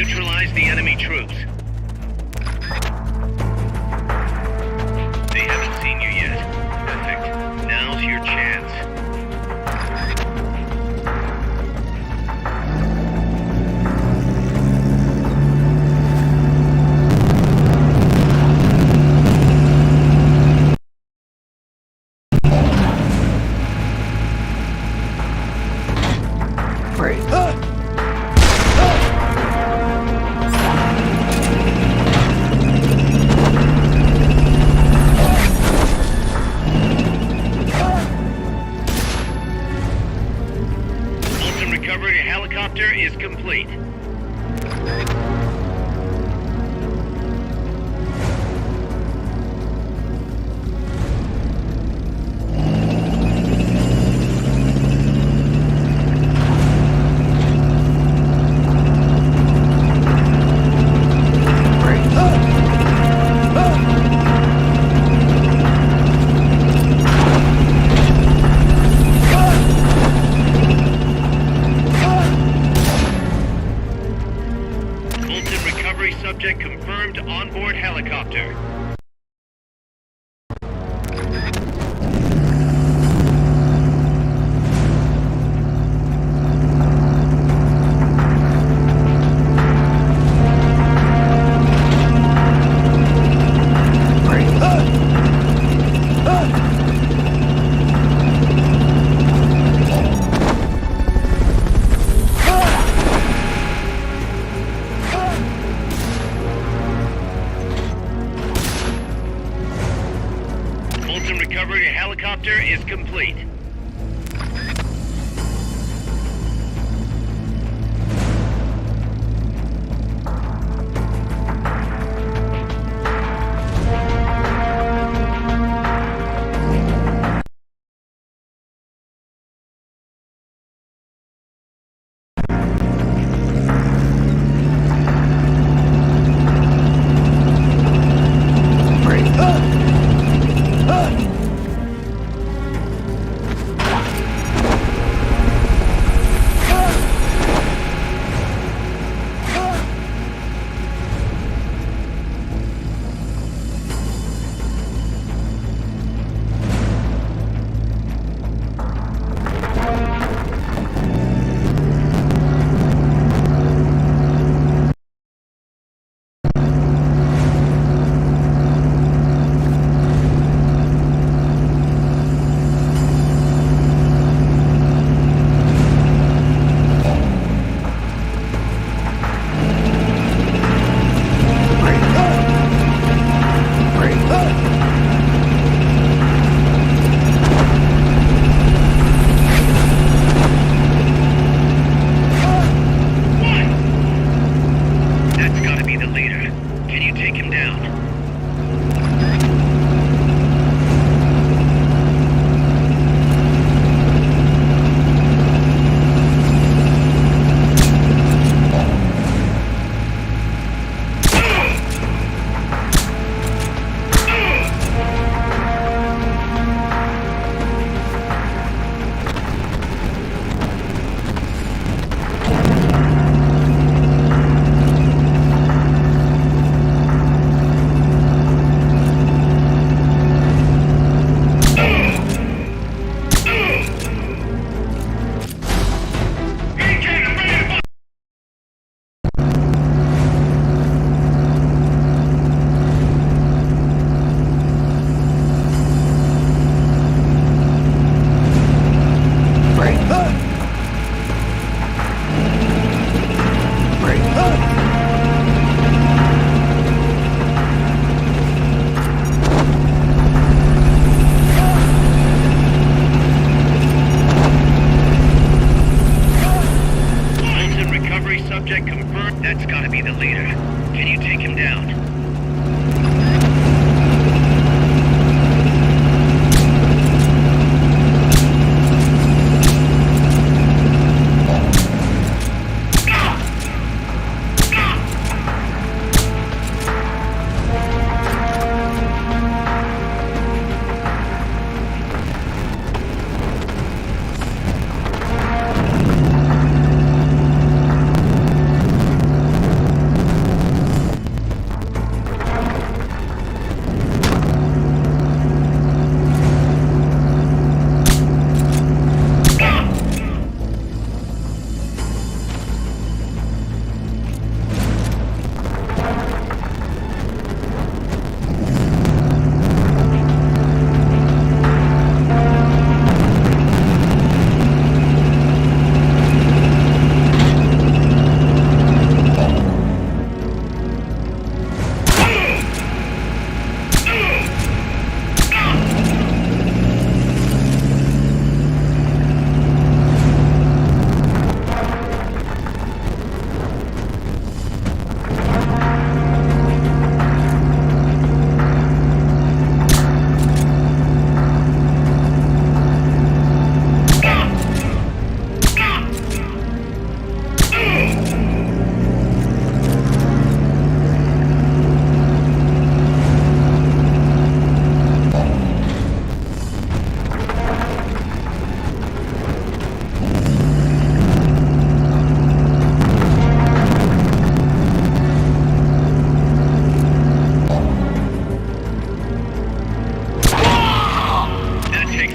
Neutralize the enemy troops. They haven't seen you yet. Perfect. Now's your chance. Recovery helicopter is complete. Subject confirmed onboard helicopter. Recovery helicopter is complete.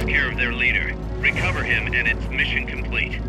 care of their leader. Recover him and it's mission complete.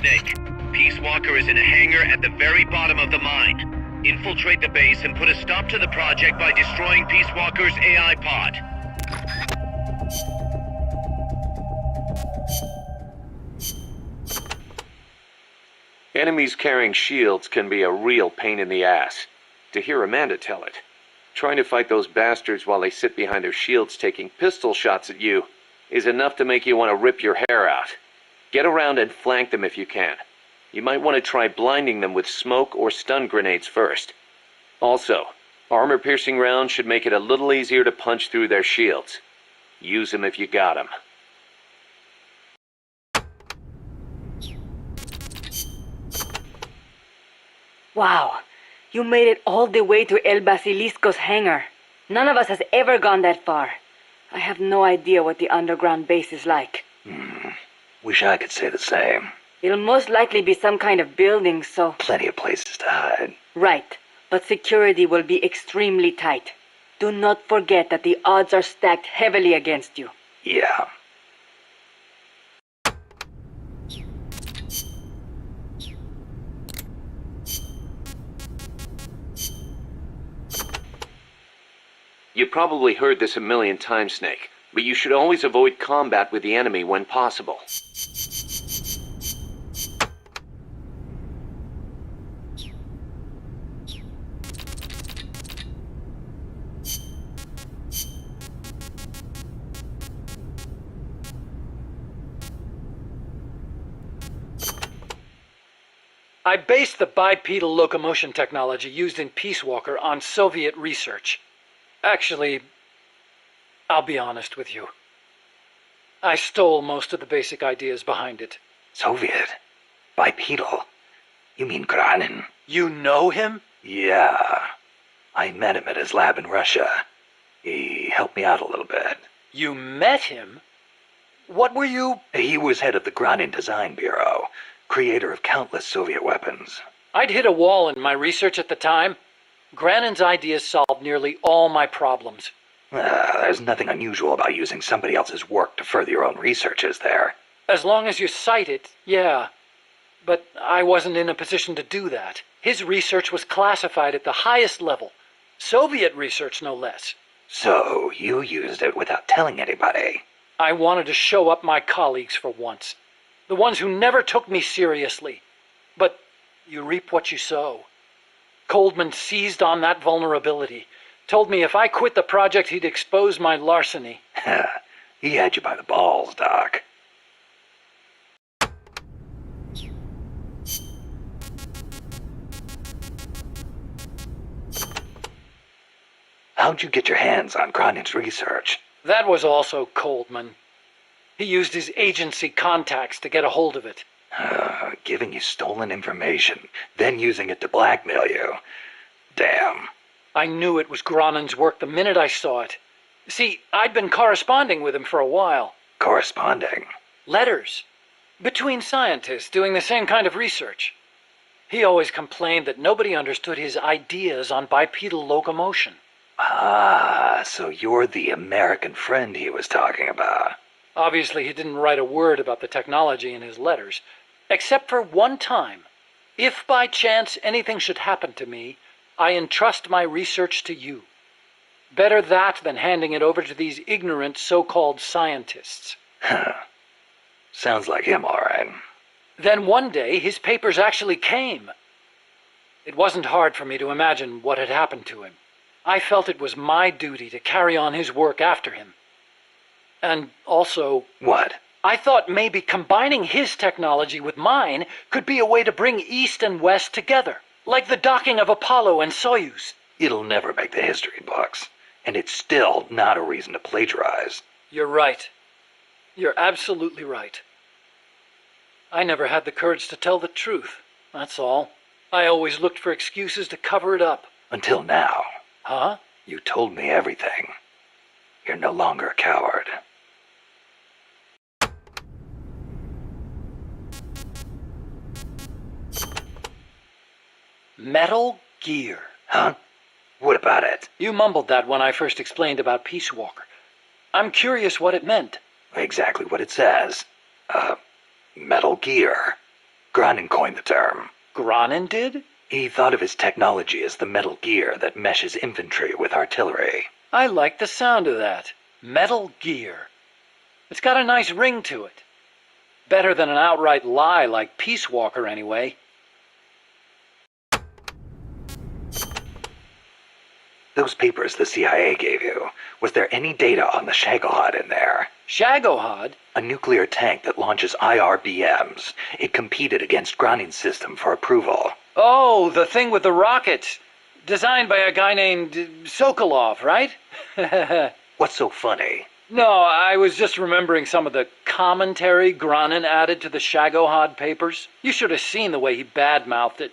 Snake, Peace Walker is in a hangar at the very bottom of the mine. Infiltrate the base and put a stop to the project by destroying Peace Walker's AI pod. Enemies carrying shields can be a real pain in the ass. To hear Amanda tell it. Trying to fight those bastards while they sit behind their shields taking pistol shots at you is enough to make you want to rip your hair out. Get around and flank them if you can. You might want to try blinding them with smoke or stun grenades first. Also, armor-piercing rounds should make it a little easier to punch through their shields. Use them if you got them. Wow, you made it all the way to El Basilisco's hangar. None of us has ever gone that far. I have no idea what the underground base is like. Wish I could say the same. It'll most likely be some kind of building, so... Plenty of places to hide. Right, but security will be extremely tight. Do not forget that the odds are stacked heavily against you. Yeah. You probably heard this a million times, Snake, but you should always avoid combat with the enemy when possible. I based the bipedal locomotion technology used in Peace Walker on Soviet research. Actually, I'll be honest with you. I stole most of the basic ideas behind it. Soviet? Bipedal? You mean Granin? You know him? Yeah. I met him at his lab in Russia. He helped me out a little bit. You met him? What were you... He was head of the Granin Design Bureau, creator of countless Soviet weapons. I'd hit a wall in my research at the time. Granin's ideas solved nearly all my problems. There's nothing unusual about using somebody else's work to further your own research, is there? As long as you cite it, yeah. But I wasn't in a position to do that. His research was classified at the highest level. Soviet research, no less. So, you used it without telling anybody? I wanted to show up my colleagues for once. The ones who never took me seriously. But you reap what you sow. Coldman seized on that vulnerability. Told me if I quit the project, he'd expose my larceny. He had you by the balls, Doc. How'd you get your hands on Granin's research? That was also Coldman. He used his agency contacts to get a hold of it. Giving you stolen information, then using it to blackmail you. Damn. I knew it was Granin's work the minute I saw it. See, I'd been corresponding with him for a while. Corresponding? Letters. Between scientists doing the same kind of research. He always complained that nobody understood his ideas on bipedal locomotion. Ah, so you're the American friend he was talking about. Obviously, he didn't write a word about the technology in his letters, except for one time. If by chance anything should happen to me, I entrust my research to you. Better that than handing it over to these ignorant so-called scientists. Sounds like him, all right. Then one day, his papers actually came. It wasn't hard for me to imagine what had happened to him. I felt it was my duty to carry on his work after him. And also... What? I thought maybe combining his technology with mine could be a way to bring East and West together. Like the docking of Apollo and Soyuz. It'll never make the history books. And it's still not a reason to plagiarize. You're right. You're absolutely right. I never had the courage to tell the truth, that's all. I always looked for excuses to cover it up. Until now. Huh? You told me everything. You're no longer a coward. Metal Gear. Huh? What about it? You mumbled that when I first explained about Peace Walker. I'm curious what it meant. Exactly what it says. Metal Gear. Granin coined the term. Granin did? He thought of his technology as the metal gear that meshes infantry with artillery. I like the sound of that. Metal Gear. It's got a nice ring to it. Better than an outright lie like Peace Walker, anyway. Those papers the CIA gave you, was there any data on the Shagohod in there? Shagohod? A nuclear tank that launches IRBMs. It competed against Granin's system for approval. Oh, the thing with the rockets. Designed by a guy named Sokolov, right? What's so funny? No, I was just remembering some of the commentary Granin added to the Shagohod papers. You should have seen the way he badmouthed it.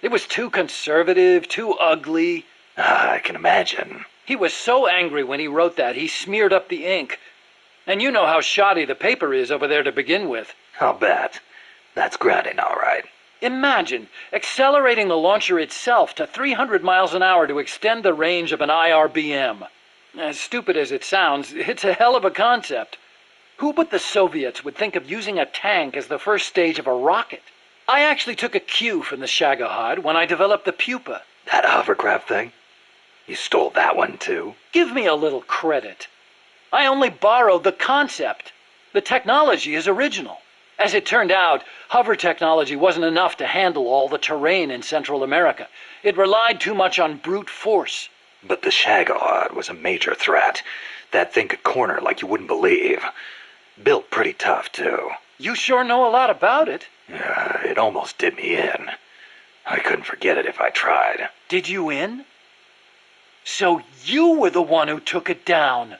It was too conservative, too ugly. I can imagine. He was so angry when he wrote that, he smeared up the ink. And you know how shoddy the paper is over there to begin with. I'll bet. That's grounding, all right. Imagine accelerating the launcher itself to 300 miles an hour to extend the range of an IRBM. As stupid as it sounds, it's a hell of a concept. Who but the Soviets would think of using a tank as the first stage of a rocket? I actually took a cue from the Shagohod when I developed the pupa. That hovercraft thing? You stole that one, too? Give me a little credit. I only borrowed the concept. The technology is original. As it turned out, hover technology wasn't enough to handle all the terrain in Central America. It relied too much on brute force. But the Shagohod was a major threat. That thing could corner like you wouldn't believe. Built pretty tough, too. You sure know a lot about it. Yeah, it almost did me in. I couldn't forget it if I tried. Did you in? So you were the one who took it down.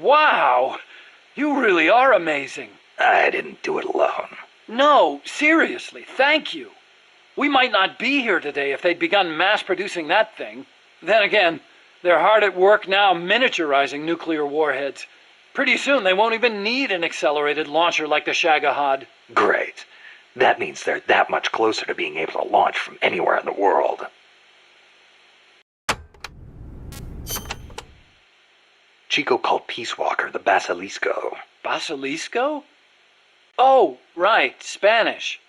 Wow! You really are amazing. I didn't do it alone. No, seriously, thank you. We might not be here today if they'd begun mass-producing that thing. Then again, they're hard at work now miniaturizing nuclear warheads. Pretty soon they won't even need an accelerated launcher like the Shagohod. Great. That means they're that much closer to being able to launch from anywhere in the world. Chico called Peace Walker the Basilisco. Basilisco? Oh, right, Spanish.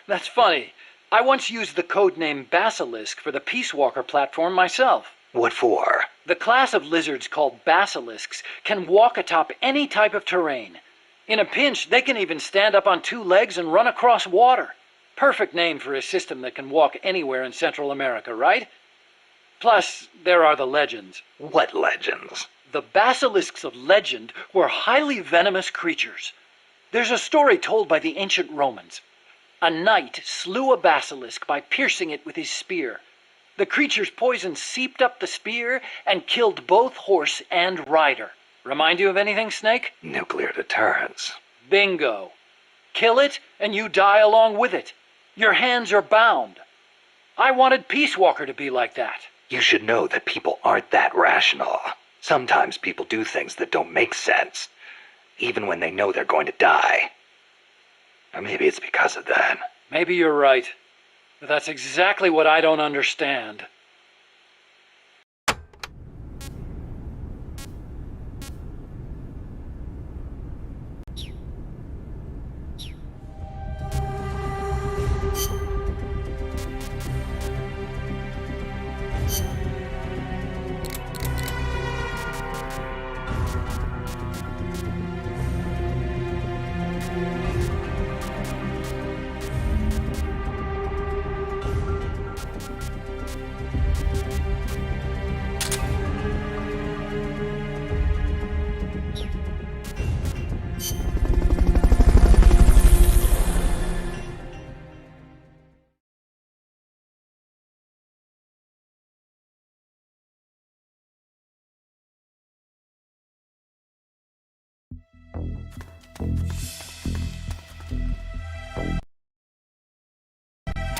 That's funny. I once used the codename Basilisk for the Peace Walker platform myself. What for? The class of lizards called basilisks can walk atop any type of terrain. In a pinch, they can even stand up on two legs and run across water. Perfect name for a system that can walk anywhere in Central America, right? Plus, there are the legends. What legends? The basilisks of legend were highly venomous creatures. There's a story told by the ancient Romans. A knight slew a basilisk by piercing it with his spear. The creature's poison seeped up the spear and killed both horse and rider. Remind you of anything, Snake? Nuclear deterrence. Bingo. Kill it, and you die along with it. Your hands are bound. I wanted Peace Walker to be like that. You should know that people aren't that rational. Sometimes people do things that don't make sense, even when they know they're going to die. Or maybe it's because of that. Maybe you're right. But that's exactly what I don't understand.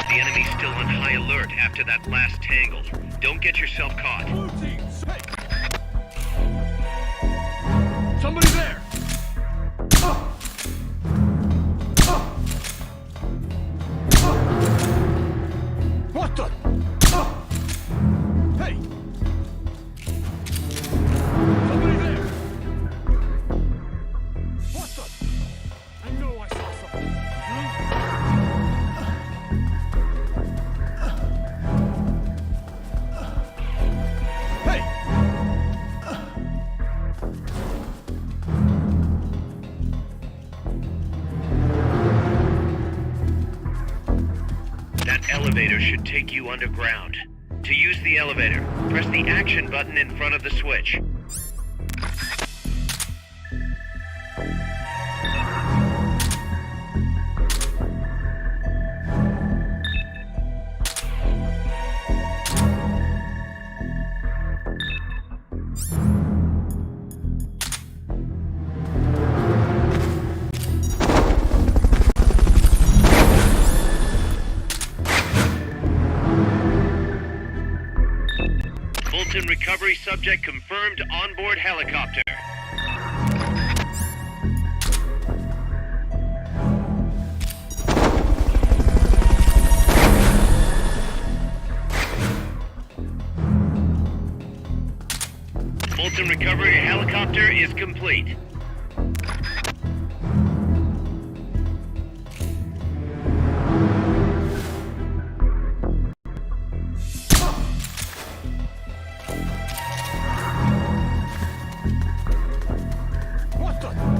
The enemy's still on high alert after that last tangle. Don't get yourself caught. Somebody there! What the? Hey! Somebody there! What the? I know I saw something. Hey! That elevator should take you underground. To use the elevator, press the action button in front of the switch. Fulton Recovery subject confirmed onboard helicopter. Fulton recovery helicopter is complete. What the?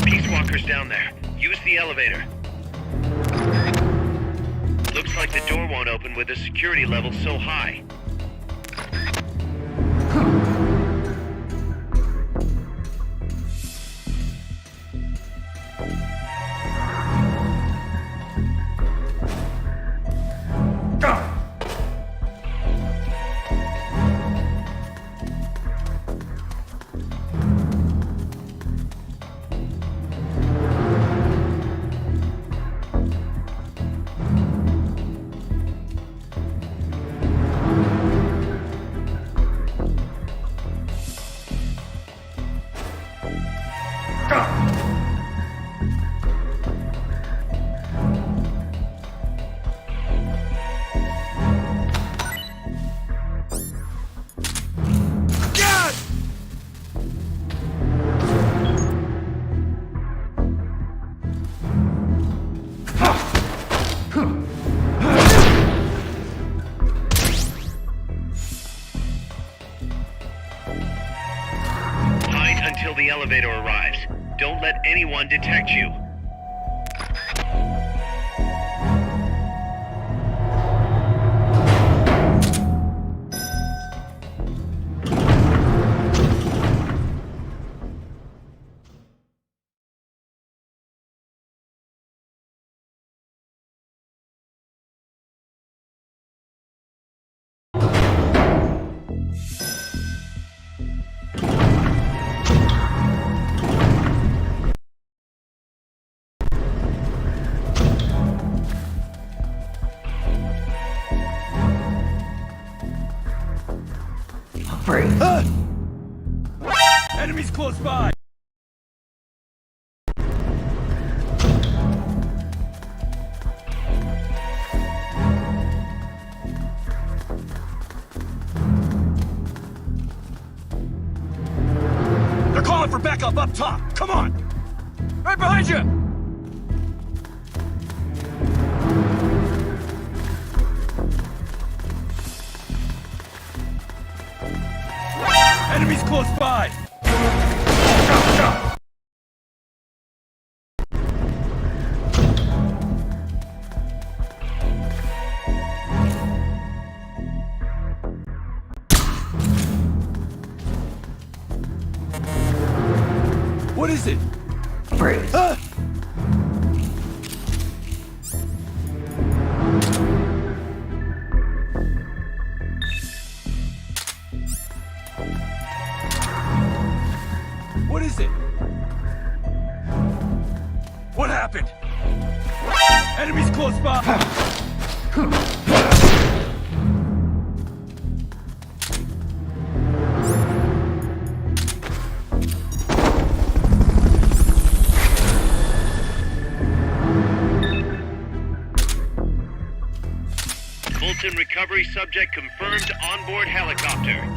Peace Walker's down there. Use the elevator. Looks like the door won't open with the security level so high. Hide until the elevator arrives. Don't let anyone detect you. Enemies close by! They're calling for backup up top! Come on! Right behind you! Enemies close by! What is it? Freeze. What is it? What happened? Enemies close by! Fulton recovery subject confirmed onboard helicopter.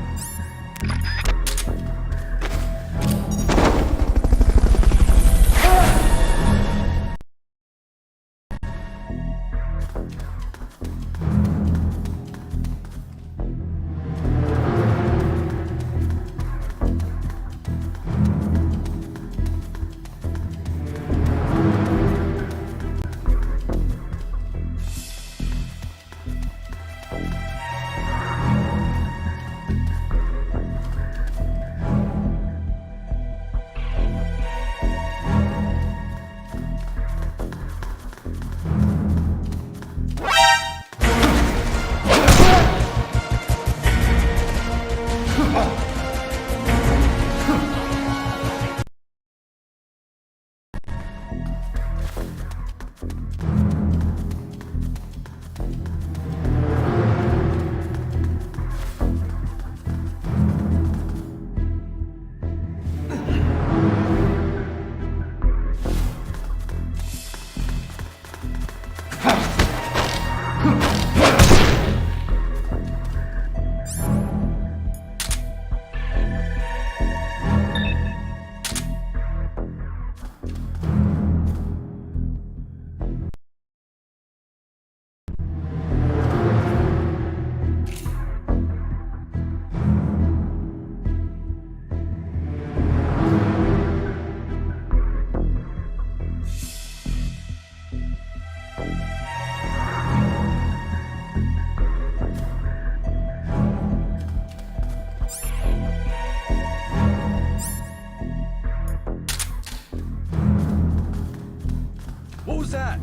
What was that?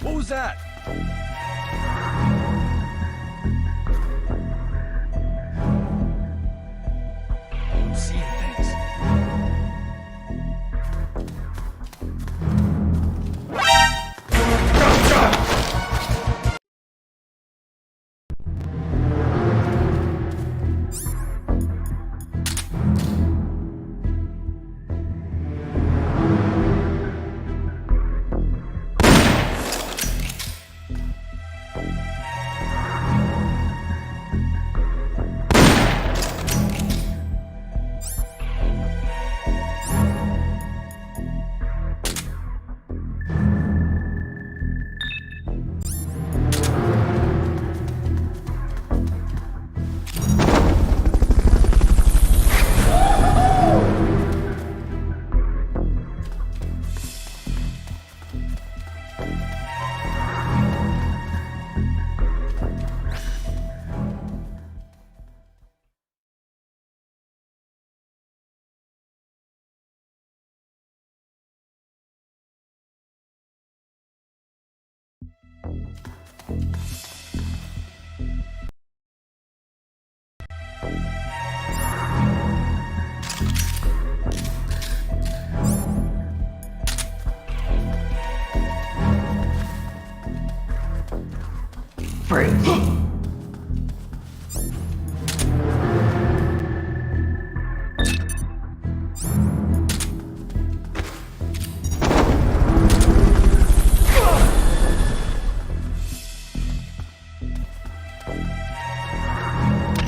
What was that? I'm seeing things.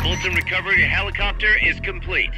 Fulton recovery helicopter is complete.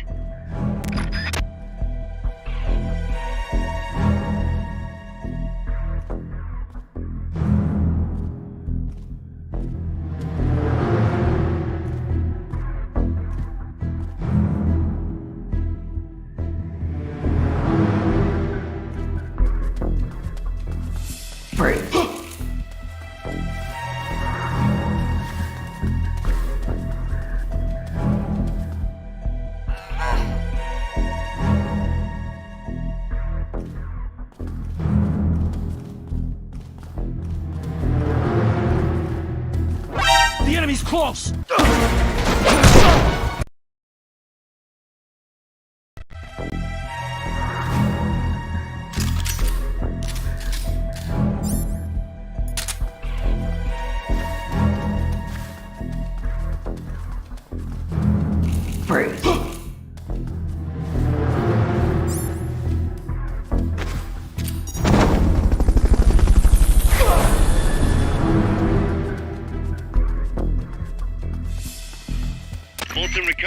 The enemy's close!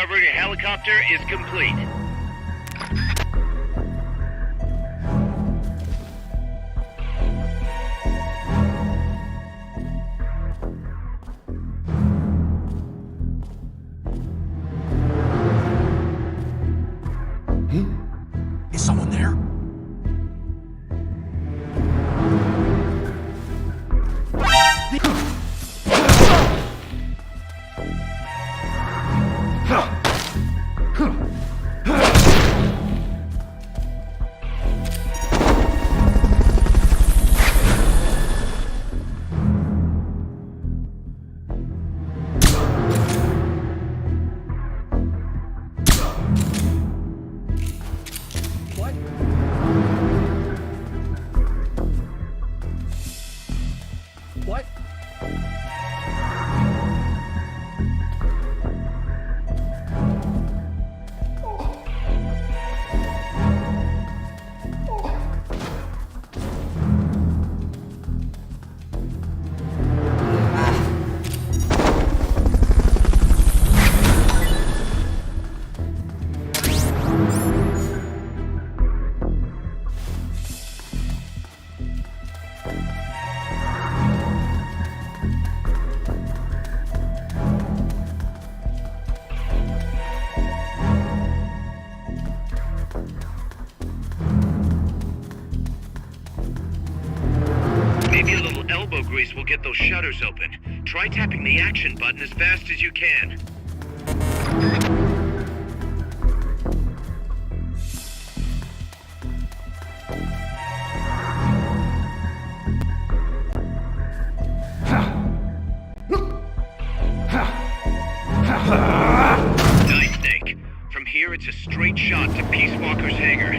recovering a helicopter is complete. Is someone there? What? Maybe a little elbow grease will get those shutters open. Try tapping the action button as fast as you can. Nice, Snake. From here, it's a straight shot to Peace Walker's hangar.